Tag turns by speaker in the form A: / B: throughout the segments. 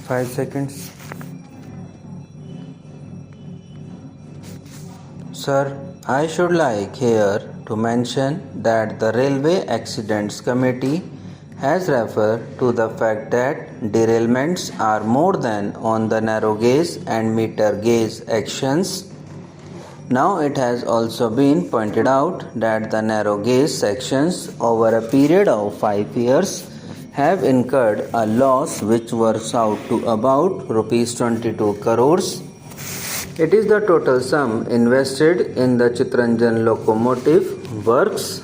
A: 5 seconds. Sir, I should like here to mention that the Railway Accidents Committee has referred to the fact that derailments are more than on the narrow gauge and meter gauge actions. Now it has also been pointed out that the narrow gauge sections over a period of 5 years have incurred a loss which works out to about Rs 22 crores. It is the total sum invested in the Chittaranjan locomotive works.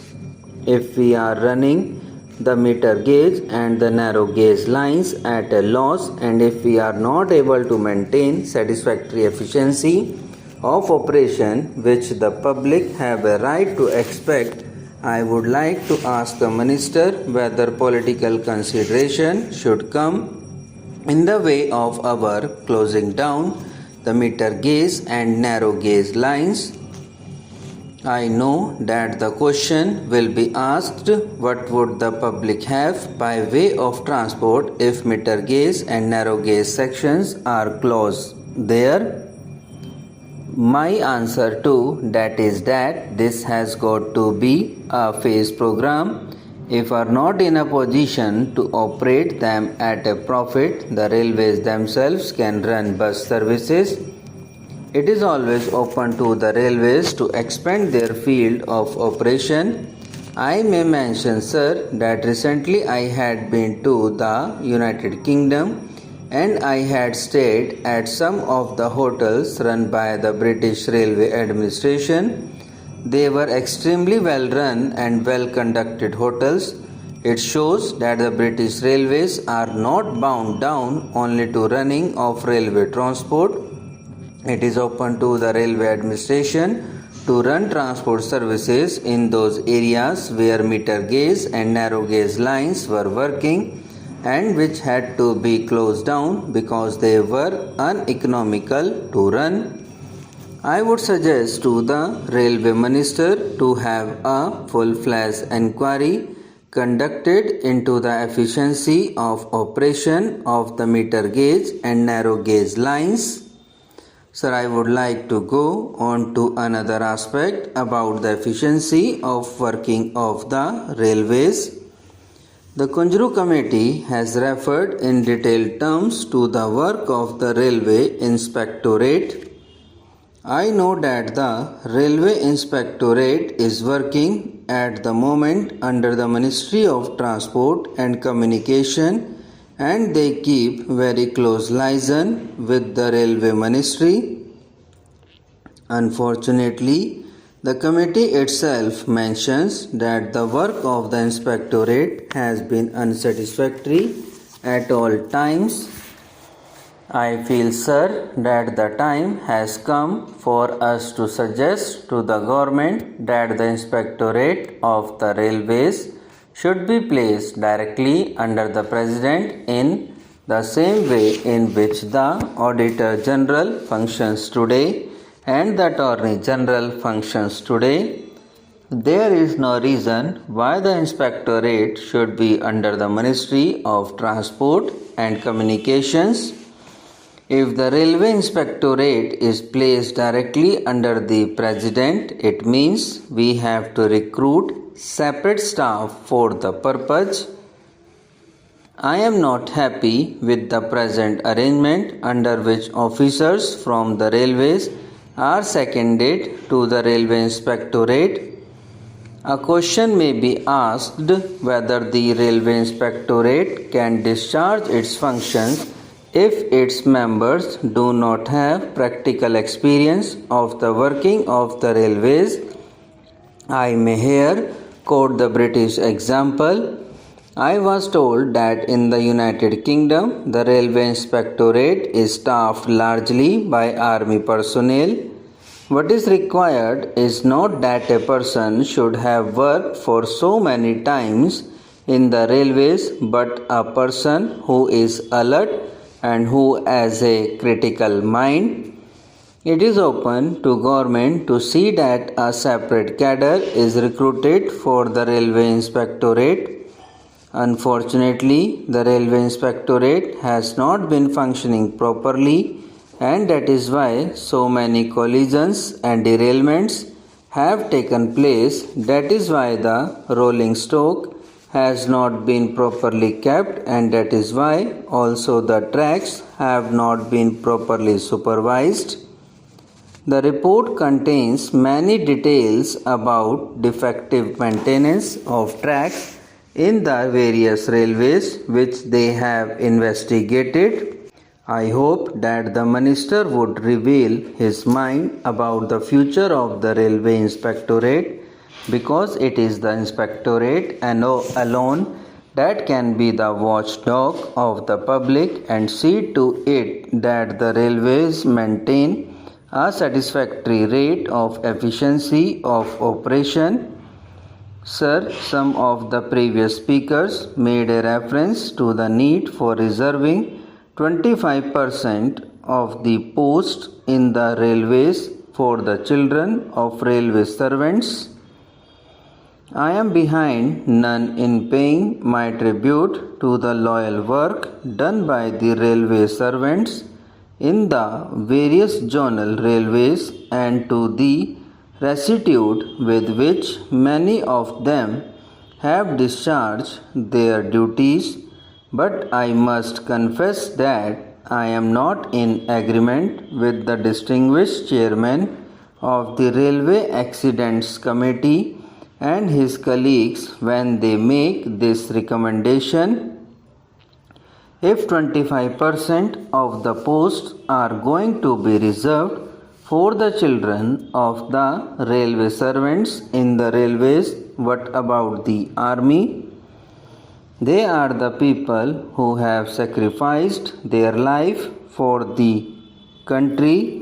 A: If we are running the meter gauge and the narrow gauge lines at a loss, and if we are not able to maintain satisfactory efficiency of operation which the public have a right to expect, I would like to ask the Minister whether political consideration should come in the way of our closing down the meter gauge and narrow gauge lines. I know that the question will be asked, what would the public have by way of transport if meter gauge and narrow gauge sections are closed there? My answer to that is that this has got to be a phase program. If are not in a position to operate them at a profit, the railways themselves can run bus services. It is always open to the railways to expand their field of operation. I may mention, sir, that recently I had been to the United Kingdom and I had stayed at some of the hotels run by the British Railway Administration. They were extremely well run and well conducted hotels. It shows that the British Railways are not bound down only to running of railway transport. It is open to the Railway Administration to run transport services in those areas where meter gauge and narrow gauge lines were working and which had to be closed down because they were uneconomical to run. I would suggest to the Railway Minister to have a full-fledged inquiry conducted into the efficiency of operation of the meter gauge and narrow gauge lines. Sir, I would like to go on to another aspect about the efficiency of working of the railways. The Kunjru Committee has referred in detailed terms to the work of the Railway Inspectorate. I know that the Railway Inspectorate is working at the moment under the Ministry of Transport and Communication, and they keep very close liaison with the Railway Ministry. Unfortunately, the committee itself mentions that the work of the Inspectorate has been unsatisfactory at all times. I feel, sir, that the time has come for us to suggest to the government that the Inspectorate of the Railways should be placed directly under the President in the same way in which the Auditor General functions today and the Attorney General functions today. There is no reason why the Inspectorate should be under the Ministry of Transport and Communications. If the Railway Inspectorate is placed directly under the President, it means we have to recruit separate staff for the purpose. I am not happy with the present arrangement under which officers from the railways are seconded to the Railway Inspectorate. A question may be asked whether the Railway Inspectorate can discharge its functions if its members do not have practical experience of the working of the railways. I may here quote the British example. I was told that in the United Kingdom, the Railway Inspectorate is staffed largely by army personnel. What is required is not that a person should have worked for so many times in the railways, but a person who is alert and who has a critical mind. It is open to government to see that a separate cadre is recruited for the Railway Inspectorate. Unfortunately, the Railway Inspectorate has not been functioning properly, and that is why so many collisions and derailments have taken place. That is why the rolling stock has not been properly kept, and that is why also the tracks have not been properly supervised. The report contains many details about defective maintenance of tracks in the various railways which they have investigated. I hope that the minister would reveal his mind about the future of the Railway Inspectorate, because it is the Inspectorate alone that can be the watchdog of the public and see to it that the railways maintain a satisfactory rate of efficiency of operation. Sir, some of the previous speakers made a reference to the need for reserving 25% of the posts in the railways for the children of railway servants. I am behind none in paying my tribute to the loyal work done by the railway servants in the various zonal railways and to the rectitude with which many of them have discharged their duties, but I must confess that I am not in agreement with the distinguished chairman of the Railway Accidents Committee and his colleagues when they make this recommendation. If 25% of the posts are going to be reserved for the children of the railway servants in the railways, what about the army? They are the people who have sacrificed their life for the country